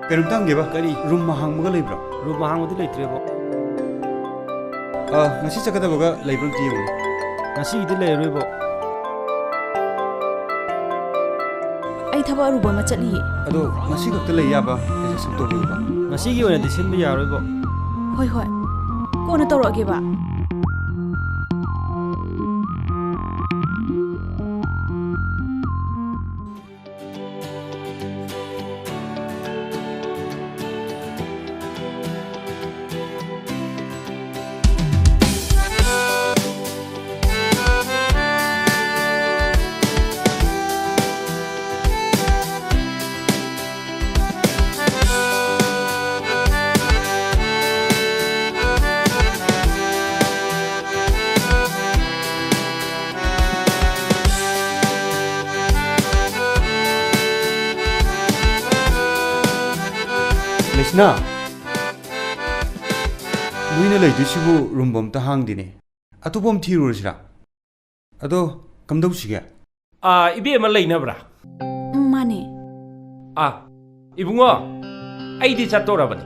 ꯀꯩꯅꯣꯝꯇꯪꯒꯦꯕ ꯀꯔꯤ ꯔꯨꯝ ꯍꯥꯡꯕꯒ ꯂꯩꯕ꯭ꯔꯣ ꯔꯨꯝ ꯍꯥꯡꯕꯗꯤ ꯂꯩꯇ꯭ꯔꯦꯕꯣ ꯉꯁꯤ ꯆꯠꯀꯗꯕꯒ ꯂꯩꯕ꯭ꯔꯣ ꯑꯝꯇ ꯌꯦꯡꯉꯨꯅꯦ ꯉꯁꯤꯒꯤꯗꯤ ꯂꯩꯔꯔꯣꯏꯕꯣ ꯑꯩ ꯊꯕꯛ ꯑꯔꯨꯕ ꯑꯃ ꯆꯠꯂꯤꯌꯦ ꯑꯗꯣ ꯉꯁꯤ ꯈꯛꯇ ꯂꯩ ꯌꯥꯕ ꯑꯦꯗꯖꯁ ꯇꯧꯕꯤꯌꯨꯕ ꯉꯁꯤꯒꯤ ꯑꯣꯏꯅꯗꯤ ꯁꯤꯟꯕ ꯌꯥꯔꯣꯏꯕꯣ ꯍꯣꯏ ꯍꯣꯏ ꯀꯣꯟꯅ ꯇꯧꯔꯛꯑꯒꯦꯕ ꯂꯩꯁꯅꯥ ꯅꯣꯏꯅ ꯂꯩꯗꯣꯏꯁꯤꯕꯨ ꯔꯨꯝ ꯑꯝꯇ ꯍꯥꯡꯗꯦꯅꯦ ꯑꯇꯣꯞꯄ ꯑꯃ ꯊꯤꯔꯨꯔꯁꯤꯔꯥ ꯑꯗꯣ ꯀꯝꯗꯧꯁꯤꯒꯦ ꯏꯕꯦꯝꯃ ꯂꯩꯅꯕ꯭ꯔꯥ ꯃꯥꯅꯦ ꯏꯕꯨꯡꯉꯣ ꯑꯩꯗꯤ ꯆꯠꯇꯣꯔꯕꯅꯤ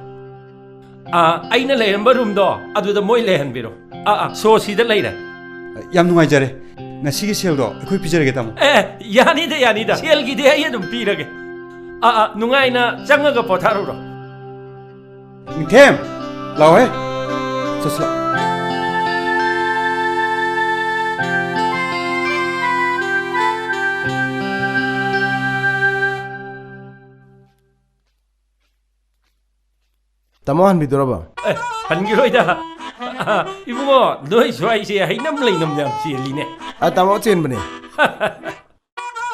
ꯑꯩꯅ ꯂꯩꯔꯝꯕ ꯔꯨꯝꯗꯣ ꯑꯗꯨꯗ ꯃꯣꯏ ꯂꯩꯍꯟꯕꯤꯔꯣ ꯁꯣ ꯁꯤꯗ ꯂꯩꯔꯦ ꯌꯥꯝ ꯅꯨꯡꯉꯥꯏꯖꯔꯦ ꯉꯁꯤꯒꯤ ꯁꯦꯜꯗꯣ ꯑꯩꯈꯣꯏ ꯄꯤꯖꯔꯒꯦ ꯇꯥꯃꯣ ꯌꯥꯅꯤꯗ ꯁꯦꯜꯒꯤꯗꯤ ꯑꯩ ꯑꯗꯨꯝ ꯄꯤꯔꯒꯦ ꯅꯨꯡꯉꯥꯏꯅ ꯆꯪꯉꯒ ꯄꯣꯊꯥꯔꯨꯔꯣ ꯅꯤꯡꯊꯦꯝ ꯂꯥꯛꯑꯣꯍꯦ ꯆꯠꯁꯤ ꯂꯥꯛꯑꯣ ꯇꯥꯃꯣ ꯍꯟꯕꯤꯗꯣꯔꯕ ꯍꯟꯈꯤꯔꯣꯏꯗ ꯏꯕꯨꯡꯉꯣ ꯅꯣꯏ ꯁ꯭ꯋꯥꯏꯁꯦ ꯍꯩꯅꯝ ꯂꯩꯅꯝ ꯌꯥꯝ ꯆꯦꯜꯂꯤꯅꯦ ꯇꯥꯃꯣ ꯆꯦꯟꯕꯅꯦ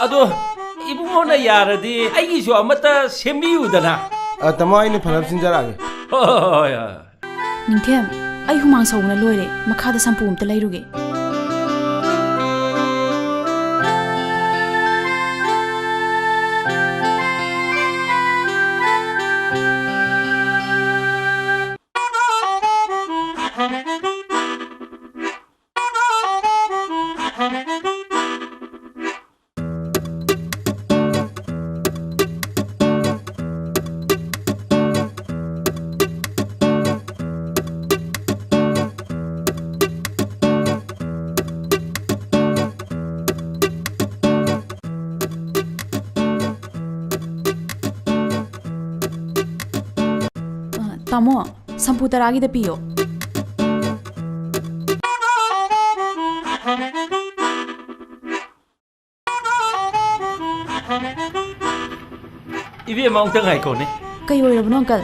ꯑꯗꯣ ꯏꯕꯨꯡꯉꯣꯅ ꯌꯥꯔꯗꯤ ꯑꯩꯒꯤꯁꯨ ꯑꯃꯠꯇ ꯁꯦꯝꯕꯤꯌꯨꯗꯅ ꯇꯥꯃꯣ ꯑꯩꯅ ꯐꯅꯕ ꯁꯤꯟꯖꯔꯛꯑꯒꯦ ꯍꯣꯏ ꯅꯤꯡꯊꯦꯝ ꯑꯩ ꯍꯨꯃꯥꯡ ꯁꯧꯕꯅ ꯂꯣꯏꯔꯦ ꯃꯈꯥꯗ ꯁꯝꯄꯨ ꯑꯝꯇ ꯂꯩꯔꯨꯒꯦ ꯇꯥꯃꯣ ꯁꯝꯄꯨ 10ꯒꯤꯗ ꯄꯤꯌꯣ 이베마 엉뚱 아이코네. ꯀꯩ ꯑꯣꯏꯔꯕꯅꯣ ꯑꯪꯀꯜ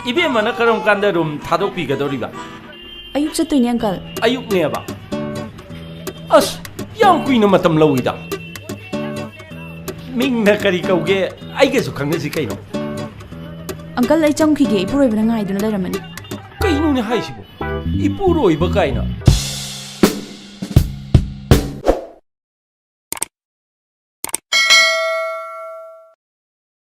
이베마나 그럼 간다 룸 타독비가더리바. ꯑꯌꯨꯛ ꯆꯠꯇꯣꯏꯅꯦ ꯑꯪꯀꯜ 아육네바. ꯑꯁ ꯌꯥꯝ ꯀꯨꯏꯅ ꯃꯇꯝ ꯂꯧꯏꯗ. ꯃꯤꯡꯅ ꯀꯔꯤ ꯀꯧꯒꯦ ꯑꯩꯒꯁꯨ ꯈꯪꯅꯁꯤ ꯀꯩꯅꯣ. ꯑꯪꯀꯜ ꯑꯩ ꯆꯪꯈꯤꯒꯦ ꯏꯄꯨꯔꯣꯏꯕꯅ ꯉꯥꯏꯗꯨꯅ ꯂꯩꯔꯝꯃꯅꯤ ꯀꯩꯅꯣꯅꯦ ꯍꯥꯏꯁꯤꯕꯣ. ꯏꯄꯨꯔꯣꯏꯕ ꯀꯥꯏꯅ.